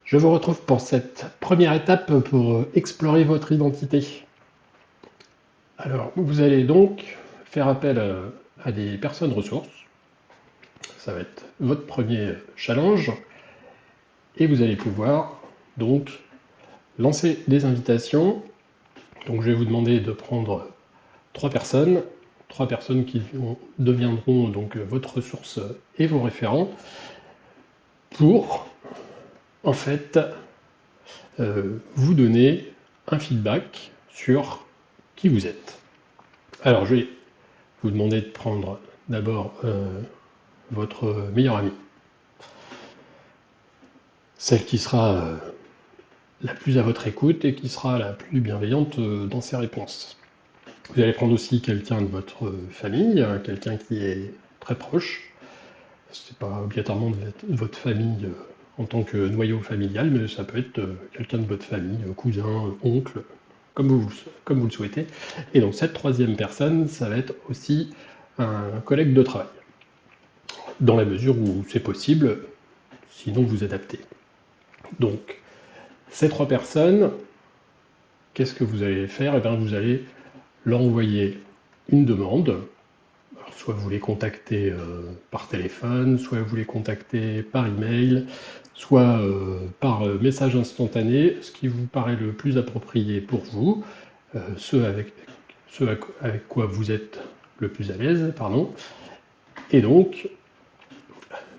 Je vous retrouve pour cette première étape pour explorer votre identité. Alors, vous allez donc faire appel à des personnes ressources. Ça va être votre premier challenge. Et vous allez pouvoir donc lancer des invitations. Donc, je vais vous demander de prendre trois personnes qui deviendront donc votre ressource et vos référents pour, en fait, vous donner un feedback sur qui vous êtes. Alors, je vais vous demander de prendre d'abord votre meilleure amie, celle qui sera la plus à votre écoute et qui sera la plus bienveillante dans ses réponses. Vous allez prendre aussi quelqu'un de votre famille, quelqu'un qui est très proche. Ce n'est pas obligatoirement de votre famille en tant que noyau familial, mais ça peut être quelqu'un de votre famille, cousin, oncle, comme vous le souhaitez. Et donc cette troisième personne, ça va être aussi un collègue de travail, dans la mesure où c'est possible, sinon vous adaptez. Donc, ces trois personnes, qu'est-ce que vous allez faire? Eh bien, vous allez leur envoyer une demande. Alors, soit vous les contactez par téléphone, soit vous les contactez par email, soit par message instantané, ce qui vous paraît le plus approprié pour vous, ce avec quoi vous êtes le plus à l'aise, pardon. Et donc,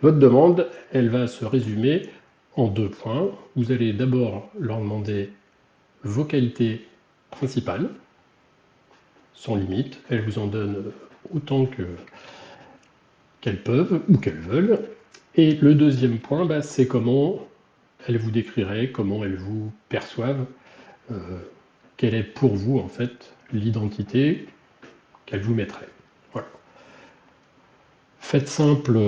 votre demande, elle va se résumer en 2 points. Vous allez d'abord leur demander vos qualités principales, sans limite. Elles vous en donnent autant qu'elles peuvent ou qu'elles veulent. Et le deuxième point, c'est comment elles vous décriraient, comment elles vous perçoivent, euh, quelle est pour vous en fait l'identité qu'elles vous mettraient. Voilà. Faites simple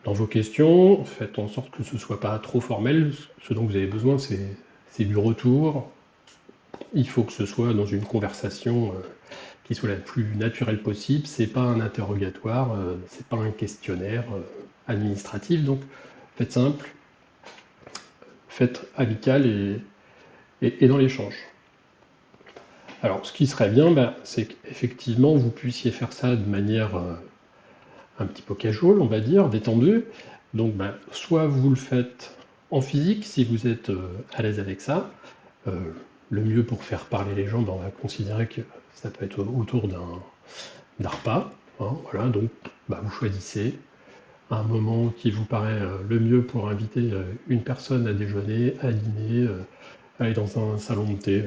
dans vos questions, faites en sorte que ce ne soit pas trop formel. Ce dont vous avez besoin, c'est du retour. Il faut que ce soit dans une conversation qui soit la plus naturelle possible. C'est pas un interrogatoire, c'est pas un questionnaire administratif. Donc faites simple, faites amical et dans l'échange. Alors ce qui serait bien, c'est qu'effectivement vous puissiez faire ça de manière un petit peu casual, on va dire, détendue. Donc soit vous le faites en physique si vous êtes à l'aise avec ça. Euh, le mieux pour faire parler les gens, on va considérer que ça peut être autour d'un repas. Hein, voilà, donc vous choisissez un moment qui vous paraît le mieux pour inviter une personne à déjeuner, à dîner, aller dans un salon de thé,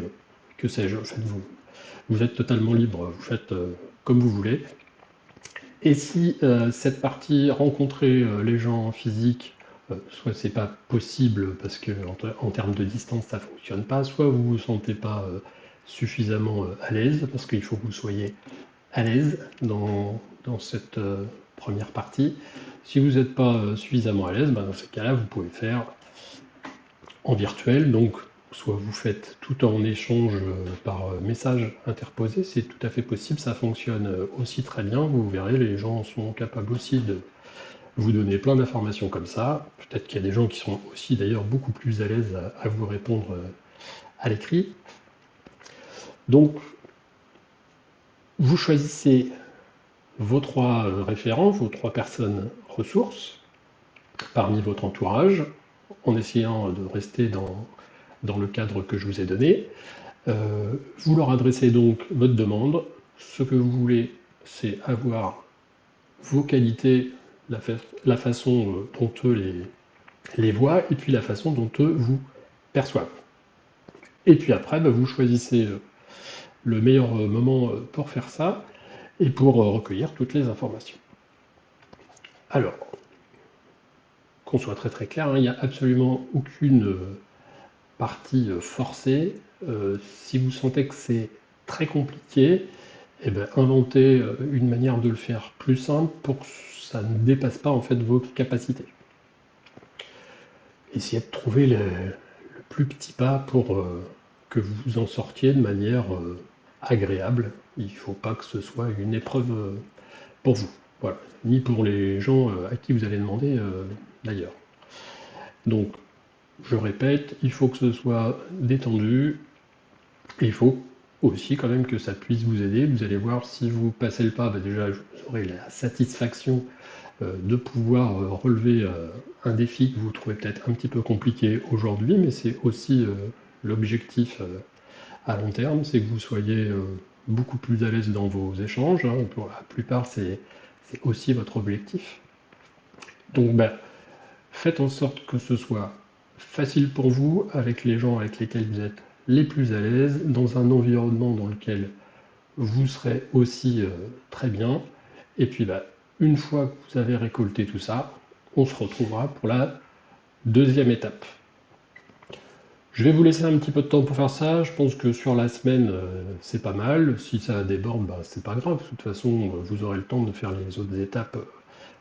que sais-je. Faites-vous. Vous êtes totalement libre, vous faites comme vous voulez. Et si cette partie rencontrer les gens physiques, soit c'est pas possible parce que en termes de distance ça fonctionne pas, soit vous vous sentez pas suffisamment à l'aise parce qu'il faut que vous soyez à l'aise dans cette première partie. Si vous n'êtes pas suffisamment à l'aise, dans ces cas-là, vous pouvez faire en virtuel. Donc, soit vous faites tout en échange par message interposé, c'est tout à fait possible, ça fonctionne aussi très bien. Vous verrez, les gens sont capables aussi de vous donner plein d'informations comme ça. Peut-être qu'il y a des gens qui sont aussi d'ailleurs beaucoup plus à l'aise à vous répondre à l'écrit. Donc, vous choisissez vos trois référents, vos trois personnes ressources parmi votre entourage, en essayant de rester dans le cadre que je vous ai donné. Vous leur adressez donc votre demande. Ce que vous voulez, c'est avoir vos qualités, la façon dont eux les voient, et puis la façon dont eux vous perçoivent. Et puis après, vous choisissez le meilleur moment pour faire ça, et pour recueillir toutes les informations. Alors, qu'on soit très très clair, il n'y a absolument aucune partie forcée. Si vous sentez que c'est très compliqué, inventez une manière de le faire plus simple pour que ça ne dépasse pas en fait vos capacités. Essayez de trouver le plus petit pas pour que vous en sortiez de manière agréable. Il ne faut pas que ce soit une épreuve pour vous, voilà, ni pour les gens à qui vous allez demander d'ailleurs. Donc Je répète, il faut que ce soit détendu, et il faut aussi quand même que ça puisse vous aider. Vous allez voir, si vous passez le pas, déjà vous aurez la satisfaction de pouvoir relever un défi que vous trouvez peut-être un petit peu compliqué aujourd'hui, mais c'est aussi l'objectif à long terme, c'est que vous soyez beaucoup plus à l'aise dans vos échanges, hein. Pour la plupart, c'est aussi votre objectif. Donc, faites en sorte que ce soit facile pour vous, avec les gens avec lesquels vous êtes les plus à l'aise, dans un environnement dans lequel vous serez aussi très bien. Et puis, une fois que vous avez récolté tout ça, on se retrouvera pour la deuxième étape. Je vais vous laisser un petit peu de temps pour faire ça. Je pense que sur la semaine, c'est pas mal. Si ça déborde, c'est pas grave. De toute façon, vous aurez le temps de faire les autres étapes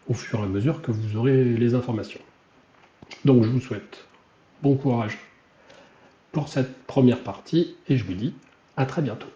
au fur et à mesure que vous aurez les informations. Donc je vous souhaite bon courage pour cette première partie et je vous dis à très bientôt.